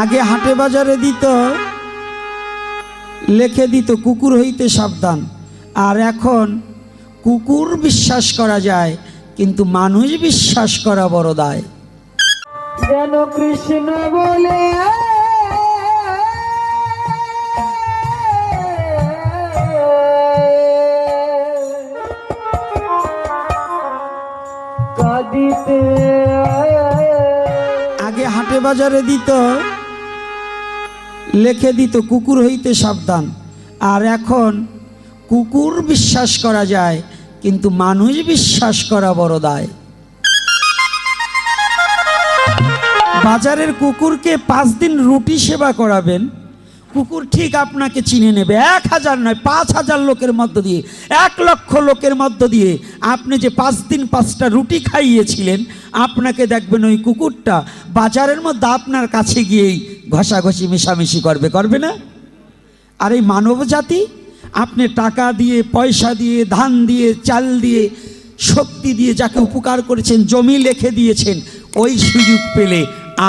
আগে হাটে বাজারে দিত, লিখে দিত কুকুর হইতে সাবধান। আর এখন কুকুর বিশ্বাস করা যায়, কিন্তু মানুষ বিশ্বাস করা বড় দায়। যেন কৃষ্ণ বলে কাঁদিতে। আগে হাটে বাজারে দিত, লিখে দিত কুকুর হইতে সাবধান। আর এখন কুকুর বিশ্বাস করা যায়, কিন্তু মানুষ বিশ্বাস করা বড় দায়। বাজারের কুকুরকে 5 দিন রুটি সেবা করাবেন, কুকুর ঠিক আপনাকে চিনে নেবে। 1000 নয়, 5000 লোকের মধ্য দিয়ে, 1 লক্ষ লোকের মধ্য দিয়ে আপনি যে 5 দিন 5টা রুটি খাইয়েছিলেন, আপনাকে দেখবেন ওই কুকুরটা বাজারের মধ্যে আপনার কাছে গিয়েই ঘষাঘষি মেশামেশি করবে, করবে না? আর এই মানব জাতি, আপনি টাকা দিয়ে, পয়সা দিয়ে, ধান দিয়ে, চাল দিয়ে, শক্তি দিয়ে যাকে উপকার করেছেন, জমি লিখে দিয়েছেন, ওই সুযোগ পেলে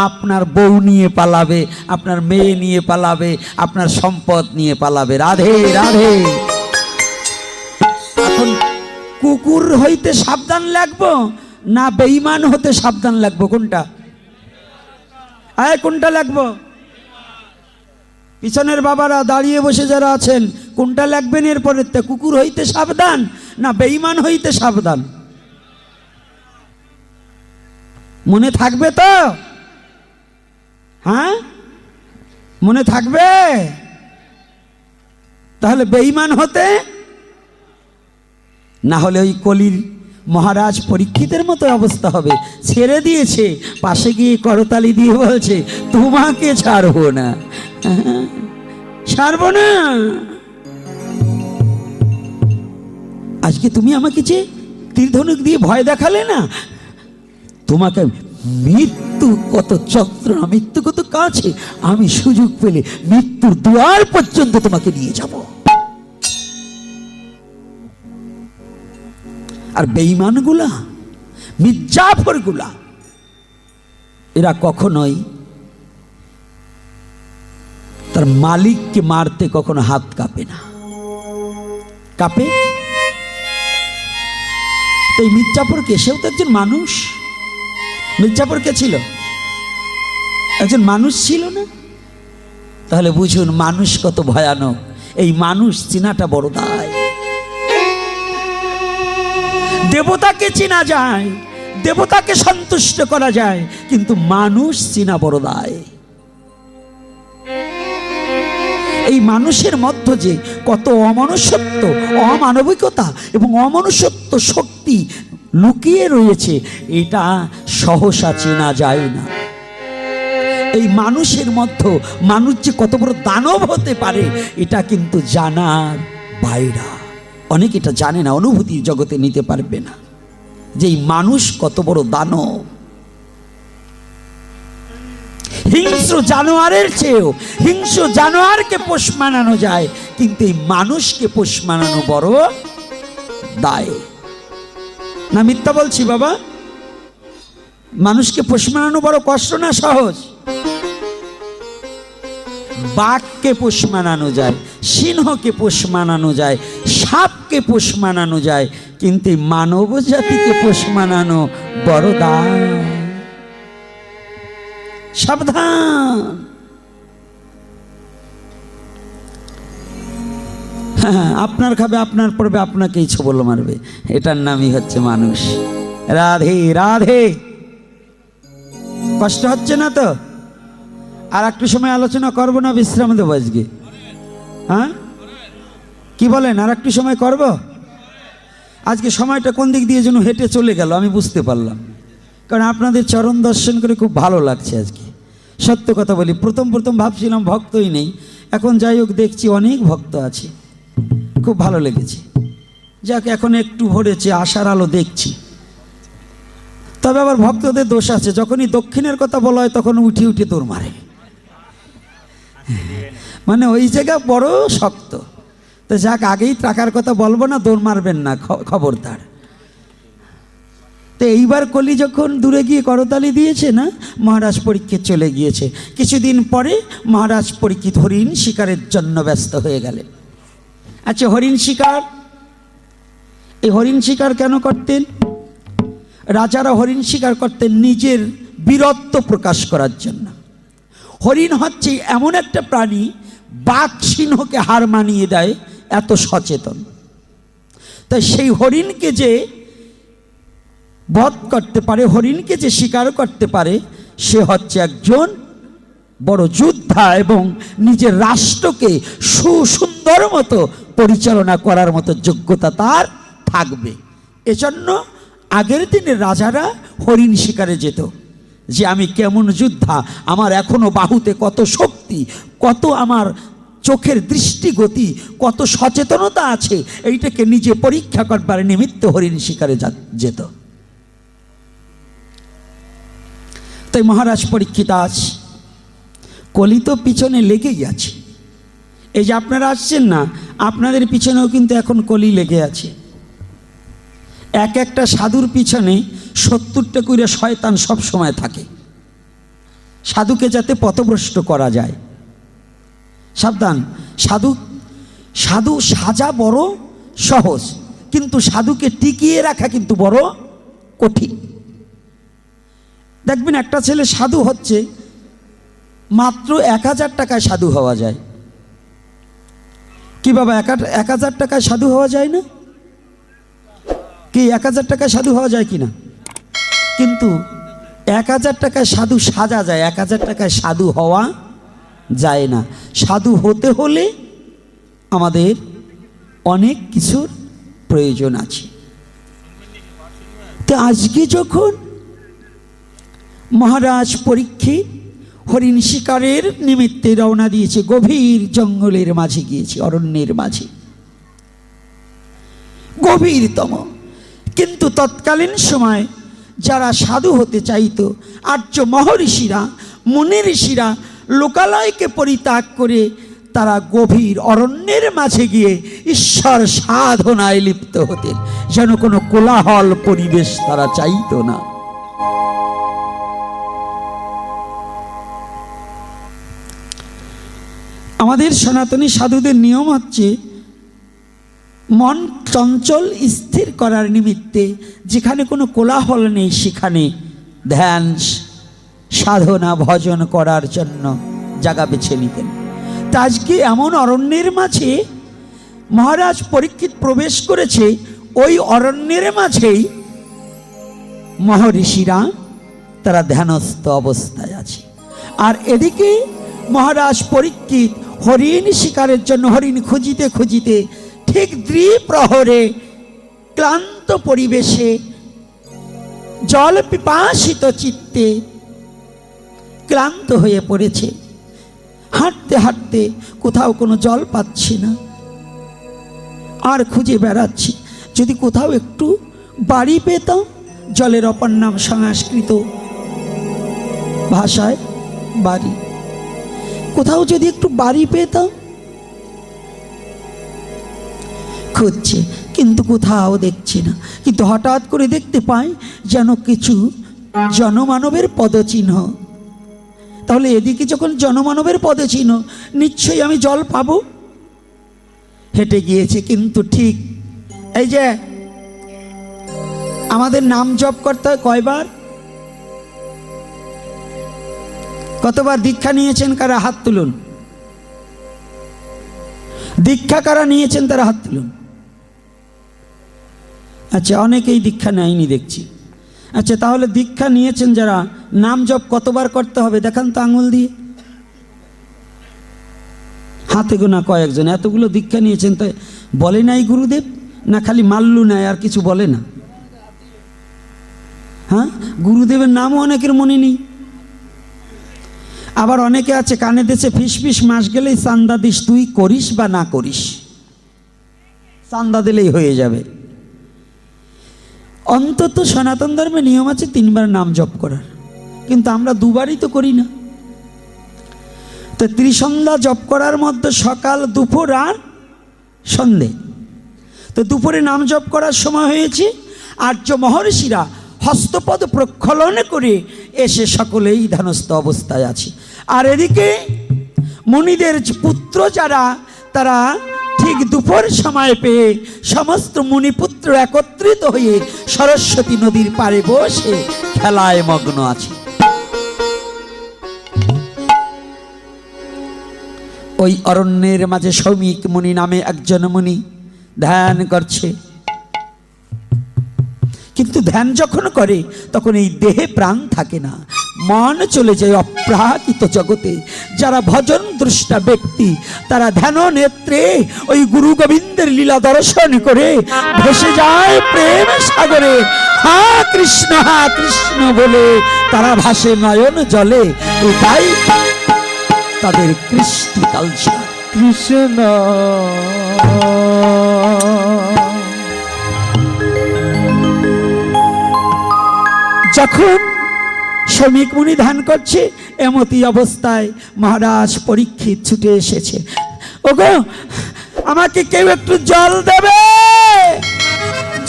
আপনার বউ নিয়ে পালাবে, আপনার মেয়ে নিয়ে পালাবে, আপনার সম্পদ নিয়ে পালাবে। রাধে রাধে। এখন কুকুর হইতে সাবধান লাগবো না বেঈমান হতে সাবধান লাগবো? কোনটা? কোনটা লাগবো? পিছনের বাবারা, দাঁড়িয়ে বসে যারা আছেন, কোনটা লাগবেন এরপরে? কুকুর হইতে সাবধান না বেঈমান হইতে সাবধান? মনে থাকবে তো? হ্যাঁ, মনে থাকবে? তাহলে বেঈমান হতে, না হলে ওই কলির মহারাজ পরীক্ষিতের মতো অবস্থা হবে। ছেড়ে দিয়েছে, পাশে গিয়ে করতালি দিয়ে বলছে তোমাকে ছাড়বো না, ছাড়বো না। আজকে তুমি আমাকে যে তীর-ধনুক দিয়ে ভয় দেখালে না, তোমাকে মৃত্যু কত যন্ত্রণা, মৃত্যু কত কাছে, আমি সুযোগ পেলে মৃত্যুর দুয়ার পর্যন্ত তোমাকে নিয়ে যাব। আর বেঈমানগুলা, মির্জাফরগুলা, এরা কখনোই তার মালিককে মারতে কখনো হাত কাঁপে না। কাঁপে তো এই মির্জাফরকে, সেও তো একজন মানুষ। মির্জাফর কে ছিল? একজন মানুষ ছিল না? তাহলে বুঝুন মানুষ কত ভয়ানক। এই মানুষ চিনাটা বড় দায়। দেবতাকে চিনা যায়, দেবতাকে সন্তুষ্ট করা যায়, কিন্তু মানুষ চিনা বড় দায়। এই মানুষের মধ্যে যে কত অমনুষ্যত্ব, অমানবিকতা এবং অমনুষ্যত্ব শক্তি লুকিয়ে রয়েছে, এটা সহসা চেনা যায় না। এই মানুষের মধ্যে মানুষ যে কত বড় দানব হতে পারে, এটা কিন্তু জানার বাইরে। অনেক এটা জানে না, অনুভূতির জগতে নিতে পারবে না যে এই মানুষ কত বড় দানব। হিংস্র জানোয়ারের চেয়েও হিংস্র জানোয়ারকে পোষ মানানো যায়, কিন্তু এই মানুষকে পোষ মানানো বড় দায়। না মিথ্যা বলছি বাবা? মানুষকে পোষ মানানো বড় কষ্ট না সহজ? বাঘকে পোষ মানানো যায়, সিংহকে পোষ মানানো যায়, সাপকে পোষ মানানো যায়, কিন্তু মানব জাতিকে পোষ মানানো বড় দায়। সাবধান। হ্যাঁ, আপনার খাবে, আপনার পড়বে, আপনাকেই ছোবল মারবে, এটার নামই হচ্ছে মানুষ। রাধে রাধে। কষ্ট হচ্ছে না তো? আর একটু সময় আলোচনা করবো না বিশ্রাম দেবো আজকে? হ্যাঁ, কি বলেন? আর একটু সময় করব? আজকে সময়টা কোন দিক দিয়ে যেন হেঁটে চলে গেল আমি বুঝতে পারলাম, কারণ আপনাদের চরণ দর্শন করে খুব ভালো লাগছে আজকে। সত্য কথা বলি, প্রথম ভাবছিলাম ভক্তই নেই, এখন যাই হোক দেখছি অনেক ভক্ত আছে, খুব ভালো লেগেছে। যাক, এখন একটু ভরেছে, আশার আলো দেখছি। তবে আবার ভক্তদের দোষ আছে, যখনই দক্ষিণের কথা বলা হয় তখন উঠে উঠে দৌড় মারে, মানে ওই জায়গা বড় শক্ত। তো যাক, আগেই টাকার কথা বলবো না, দৌড় মারবেন না, খবরদার। তো তো এইবার কলি যখন দূরে গিয়ে করতালি দিয়েছে না, মহারাজ পরীক্ষিত চলে গিয়েছে। কিছুদিন পরে মহারাজ পরীক্ষিত হরিণ শিকারের জন্য ব্যস্ত হয়ে গেলেন। আচ্ছা, হরিণ শিকার, এই হরিণ শিকার কেন করতেন? রাজারা হরিণ শিকার করতেন নিজের বীরত্ব প্রকাশ করার জন্য। হরিণ হচ্ছে এমন একটা প্রাণী, বাঘ সিংহকে হার মানিয়ে দেয়, এত সচেতন। তাই সেই হরিণকে যে বধ করতে পারে, হরিণকে যে শিকার করতে পারে, সে হচ্ছে একজন বড় যোদ্ধা এবং নিজের রাষ্ট্রকে সুসুন্দর মতো পরিচালনা করার মতো যোগ্যতা তার থাকবে। এজন্য আগের দিনের রাজারা হরিণ শিকারে যেত, যে আমি কেমন যোদ্ধা, আমার এখনো বাহুতে কত শক্তি, কত আমার চোখের দৃষ্টিগতি, কত সচেতনতা আছে, এইটাকে নিজে পরীক্ষা করবার নিমিত্ত হরিণ শিকারে যেত। তাই মহারাজ পরীক্ষিত আজ কলি তো পিছনে লেগেই আছে। এই যে আপনারা আসছেন না, আপনাদের পিছনেও কিন্তু এখন কলি লেগে আছে। এক একটা সাধুর পিছনে 70টা করে শয়তান সব সময় থাকে, সাধুকে যাতে পথভ্রষ্ট করা যায়। সাবধান, সাধু সাজা বড় সহজ, কিন্তু সাধুকে টিকিয়ে রাখা কিন্তু বড় কঠিন। দেখবেন একটা ছেলে সাধু হচ্ছে, মাত্র 1000 টাকায় সাধু হওয়া যায়। কি বাবা, 1000 টাকায় সাধু হওয়া যায় না? কি 1000 টাকায় সাধু হওয়া যায় কি না? কিন্তু 1000 টাকায় সাধু সাজা যায়, 1000 টাকায় সাধু হওয়া যায় না। সাধু হতে হলে আমাদের অনেক কিছুর প্রয়োজন আছে। তো আজকে যখন মহারাজ পরীক্ষিত হরিণ শিকারের নিমিত্তে রওনা দিয়েছে, গভীর জঙ্গলের মাঝে গিয়েছে, অরণ্যের মাঝে, গভীরতম। কিন্তু তৎকালীন সময় যারা সাধু হতে চাইতো, আর্য মহর্ষিরা, মুনি ঋষিরা লোকালয়কে পরিত্যাগ করে তারা গভীর অরণ্যের মাঝে গিয়ে ঈশ্বর সাধনায় লিপ্ত হতেন। যেন কোনো কোলাহল পরিবেশ তারা চাইতো না। আমাদের সনাতনী সাধুদের নিয়ম হচ্ছে মন চঞ্চল স্থির করার নিমিত্তে যেখানে কোনো কোলাহল নেই সেখানে ধ্যান, সাধনা, ভজন করার জন্য জায়গা বেছে নিতেন। তা আজকে এমন অরণ্যের মাঝে মহারাজ পরীক্ষিত প্রবেশ করেছে, ওই অরণ্যের মাঝেই মহর্ষিরা তারা ধ্যানস্থ অবস্থায় আছে। আর এদিকে মহারাজ পরীক্ষিত হরিণ শিকারের জন্য হরিণ খুঁজিতে খুঁজিতে ঠিক দ্বিপ্রহরে ক্লান্ত পরিবেশে জল পিপাসিত চিত্তে ক্লান্ত হয়ে পড়েছে। হাঁটতে হাঁটতে কোথাও কোনো জল পাচ্ছি না, আর খুঁজে বেড়াচ্ছি, যদি কোথাও একটু বাড়ি পেতাম। জলের অপর নাম সংস্কৃত ভাষায় বাড়ি। কোথাও যদি একটু বাড়ি পেতাম। খুঁজছে, কিন্তু কোথাও দেখছি না। কিন্তু হঠাৎ করে দেখতে পাই যেন কিছু জনমানবের পদচিহ্ন। তাহলে এদিকে যখন জনমানবের পদচিহ্ন, নিশ্চয়ই আমি জল পাবো। হেঁটে গিয়েছে, কিন্তু ঠিক এই যে আমাদের নাম জপ করতে হয় কয়বার, কতবার দীক্ষা নিয়েছেন কারা হাত তুলুন। দীক্ষা কারা নিয়েছেন তারা হাত তুলুন। আচ্ছা, অনেকেই দীক্ষা নেয়নি দেখছি। আচ্ছা, তাহলে দীক্ষা নিয়েছেন যারা, নাম জপ কতবার করতে হবে দেখান তো আঙুল দিয়ে। হাতে গোনা কয়েকজন, এতগুলো দীক্ষা নিয়েছেন তো বলে নাই গুরুদেব? না খালি মাল্লু নাই আর কিছু বলে না? হ্যাঁ, গুরুদেবের নামও অনেকের মনে নেই। আবার অনেকে আছে কানে দেশে ফিস ফিস মাস গেলেই চান্দা দিস, তুই করিস বা না করিস, চান্দা দিলেই হয়ে যাবে। অন্তত সনাতন ধর্মে নিয়ম আছে 3 বার নাম জপ করার, কিন্তু আমরা 2 বারই তো করি না। তো ত্রিসন্ধ্যা জপ করার মধ্যে সকাল, দুপুর আর সন্ধে। তো দুপুরে নাম জপ করার সময় হয়েছে, আর্য মহর্ষিরা হস্তপদ প্রক্ষালন করে এসে সকলেই ধ্যানস্থ অবস্থায় আছে। আর এদিকে মুনিদের পুত্র যারা, তারা ঠিক দুপুর সময় পেয়ে সমস্ত মুনিপুত্র একত্রিত হয়ে সরস্বতী নদীর পাড়ে বসে খেলায় মগ্ন আছে। ওই অরণ্যের মাঝে সৌমিক মুনি নামে একজন মুনি ধ্যান করছে। কিন্তু ধ্যান যখন করে তখন এই দেহে প্রাণ থাকে না, মন চলে যায় অপ্রাকৃত জগতে। যারা ভজন দ্রষ্টা ব্যক্তি তারা ধ্যান নেত্রে ওই গুরু গোবিন্দের লীলা দর্শন করে ভেসে যায় প্রেম সাগরে। হা কৃষ্ণ বলে তারা ভাসে নয়ন জলে। এটাই তাদের কৃষ্টি কালচার। কৃষ্ণ যখন শ্রমিক মুনি ধ্যান করছে, এমতি অবস্থায় মহারাজ পরীক্ষিত ছুটে এসেছে। ওগো, আমাকে কেউ একটু জল দেবে,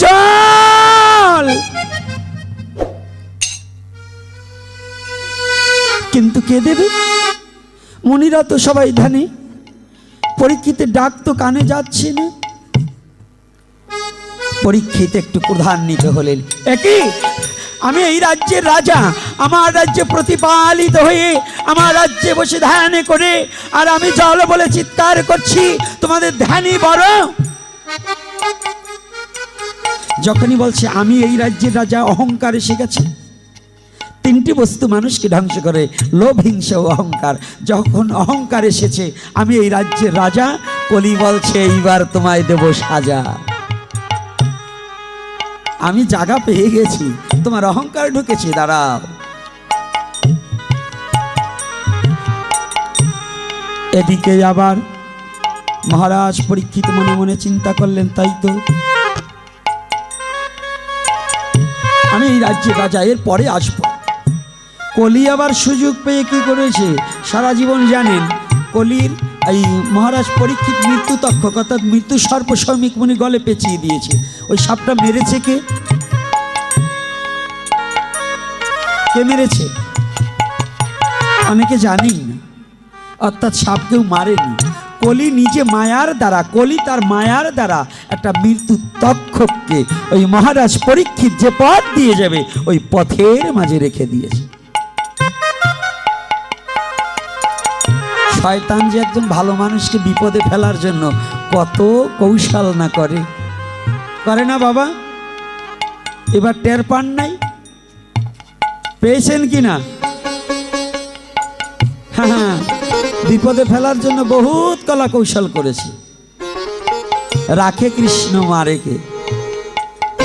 জল। কিন্তু কে দেবে? মুনিরা তো সবাই ধ্যানে। পরীক্ষিতের ডাক তো কানে যাচ্ছে না। পরীক্ষিত একটু ক্রোধান্বিত হলেন। একই, আমি এই রাজ্যের রাজা, আমার রাজ্যে প্রতিপালিত হয়ে আমার রাজ্যে বসে ধ্যান করে, আর আমি জল বলে চিৎকার করছি, তোমাদের ধ্যানই বড়। যখনই বলছে আমি এই রাজ্যের রাজা, অহংকার এসে গেছে। তিনটি বস্তু মানুষকে ধ্বংস করে, লোভ, হিংসা ও অহংকার। যখন অহংকার এসেছে, আমি এই রাজ্যের রাজা, কলি বলছে এইবার তোমায় দেব সাজা। আমি জায়গা পেয়ে গেছি, তোমার অহংকার ঢুকেছে, দাঁড়াও। এদিকে আবার মহারাজ পরীক্ষিত মনে মনে চিন্তা করলেন, তাই তো, আমি এই রাজ্যের রাজা, এর পরে আসবো। কলি আবার সুযোগ পেয়ে কি করেছে সারা জীবন জানেন। কলির এই মহারাজ পরীক্ষিত মৃত্যু তক্ষক অর্থাৎ মৃত্যু সর্প শ্রমিক মুনি গলে পেঁচিয়ে দিয়েছে। ওই সাপটা মেরেছে কে? কে মেরেছে? অনেকে জানেন না। অর্থাৎ সাপ কেউ মারেনি, কলি নিজে মায়ার দ্বারা, কলি তার মায়ার দ্বারা একটা মৃত্যু তক্ষককে ওই মহারাজ পরীক্ষিত যে পথ দিয়ে যাবে ওই পথের মাঝে রেখে দিয়েছে। শয়তান যে একজন ভালো মানুষকে বিপদে ফেলার জন্য কত কৌশল না করে, করে না বাবা? এবার টের পান নাই? পেয়েছেন কিনা? হ্যাঁ, বিপদে ফেলার জন্য বহুত কলা কৌশল করেছে। রাখে কৃষ্ণ মারে কে?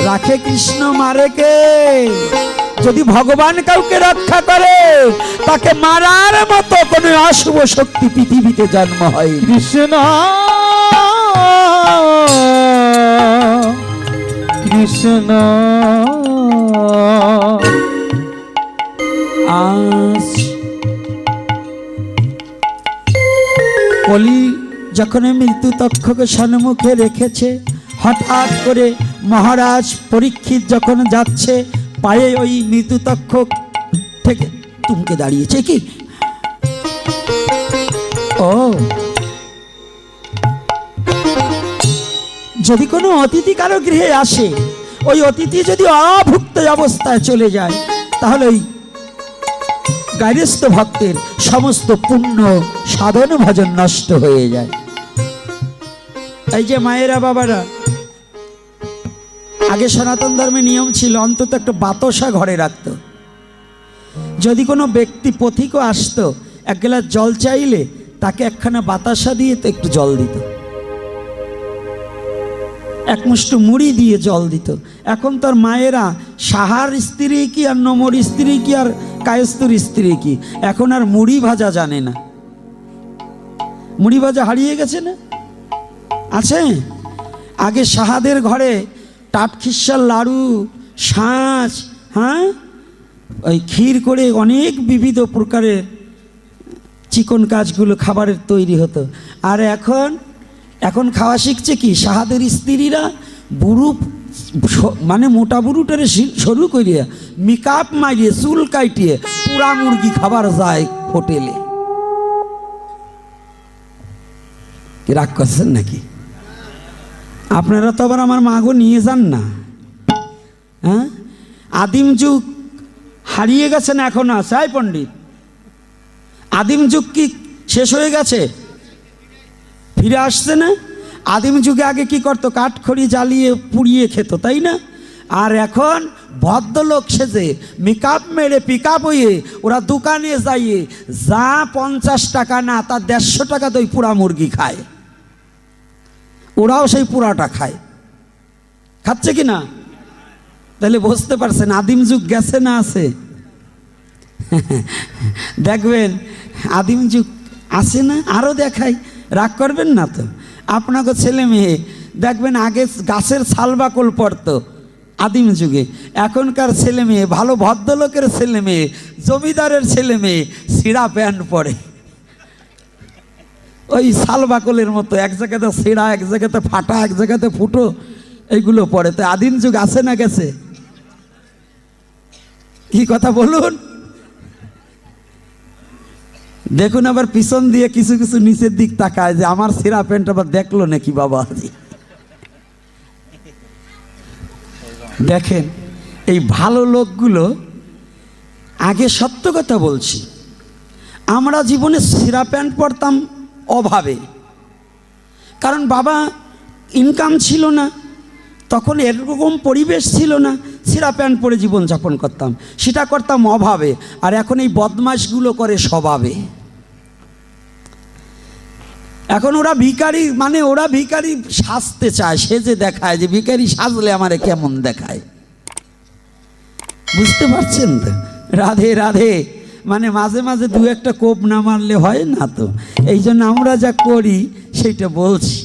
রাখে কৃষ্ণ মারে কে? যদি ভগবান কাউকে রক্ষা করে, তাকে মারার মতো কোন অশুভ শক্তি পৃথিবীতে জন্ম হয়। কৃষ্ণ কৃষ্ণ আজ কলি যখন মৃত্যু তক্ষকে সম্মুখে রেখেছে, হঠাৎ করে মহারাজ পরীক্ষিত যখন যাচ্ছে, পায়ে ওই মৃত্যু তক্ষক থেকে তুমকে দাঁড়িয়েছে। কি ও, যদি কোনো অতিথি কারো গৃহে আসে, ওই অতিথি যদি অভুক্ত অবস্থায় চলে যায়, তাহলে ওই গার্হস্থ্য ভক্তের সমস্ত পুণ্য সাধন ভজন নষ্ট হয়ে যায়। এই যে মায়েরা বাবারা, আগে সনাতন ধর্মে নিয়ম ছিল অন্তত একটা বাতাসা ঘরে রাখত। যদি কোনো ব্যক্তি পথিকও আসতো, এক গ্লাস জল চাইলে তাকে একখানা বাতাসা দিয়ে তো একটু জল দিত, এক মুষ্ঠ মুড়ি দিয়ে জল দিত। এখন তার মায়েরা সাহার স্ত্রী কি আর নমর স্ত্রী কি আর কায়স্তুর স্ত্রী কি, এখন আর মুড়ি ভাজা জানে না। মুড়ি ভাজা হারিয়ে গেছে না? আছে? আগে সাহাদের ঘরে টাটখিসার লাড়ু, শাঁস, হ্যাঁ, ওই ক্ষীর করে অনেক বিবিধ প্রকারের চিকন কাজগুলো খাবারের তৈরি হতো। আর এখন খাওয়া শিখছে কি সাহাদের স্ত্রীরা? বুড়ো মানে মোটা বুড়ুটারে শুরু করিয়া মেকআপ মারিয়ে চুল কাটিয়ে পুরা মুরগি খাবার যায় হোটেলে। কি রাগ করছেন নাকি? আপনারা তো আবার আমার মাগো নিয়ে যান না। হ্যাঁ, আদিম যুগ হারিয়ে গেছে না এখন আছে? আয় পণ্ডিত, আদিম যুগ কি শেষ হয়ে গেছে? ফিরে আসছে না? আদিম যুগে আগে কি করতো? কাঠখড়ি জ্বালিয়ে পুড়িয়ে খেত, তাই না? আর এখন ভদ্রলোক সেজে মেকআপ মেরে পিকআপ হয়ে ওরা দোকানে যাইয়ে যা 50 টাকা না তার 150 টাকা তো ওই পুরা মুরগি খায়। ওরাও সেই পুরাটা খায়। খাচ্ছে কি না? তাহলে বুঝতে পারছেন আদিম যুগ গেছে না আছে? দেখবেন আদিম যুগ আছে না, আরও দেখাই, রাগ করবেন না তো। আপনাকে ছেলে মেয়ে দেখবেন আগে গাছের ছাল বাকল পড়তো আদিম যুগে, এখনকার ছেলে মেয়ে, ভালো ভদ্রলোকের ছেলে মেয়ে, জমিদারের ছেলে মেয়ে ছিঁড়া প্যান্ট পরে, ওই ছাল বাকলের মতো, এক জায়গাতে ছিঁড়া, এক জায়গাতে ফাটা, এক জায়গাতে ফুটো, এইগুলো পরে। তো আদিম যুগ আছে না গেছে? কি কথা বলুন? দেখুন আবার পিছন দিয়ে কিছু কিছু নিচের দিক তাকায় যে আমার ছিঁড়া প্যান্ট আবার দেখলো নাকি বাবা। দেখেন এই ভালো লোকগুলো, আগে সত্য কথা বলছি, আমরা জীবনে ছিঁড়া প্যান্ট পরতাম অভাবে, কারণ বাবা ইনকাম ছিল না, তখন এরকম পরিবেশ ছিল না, ছিঁড়া প্যান্ট পরে জীবনযাপন করতাম, সেটা করতাম অভাবে। আর এখন এই বদমাশগুলো করে স্বভাবে। এখন ওরা ভিখারি, মানে ওরা ভিখারি সাজতে চায়, সেজে দেখায় যে ভিখারি সাজলে আমারে কেমন দেখায়। বুঝতে পারছেন তো? রাধে রাধে, মানে মাঝে মাঝে দু একটা কোপ না মারলে হয় না তো। এই জন্য আমরা যা করি সেইটা বলছি।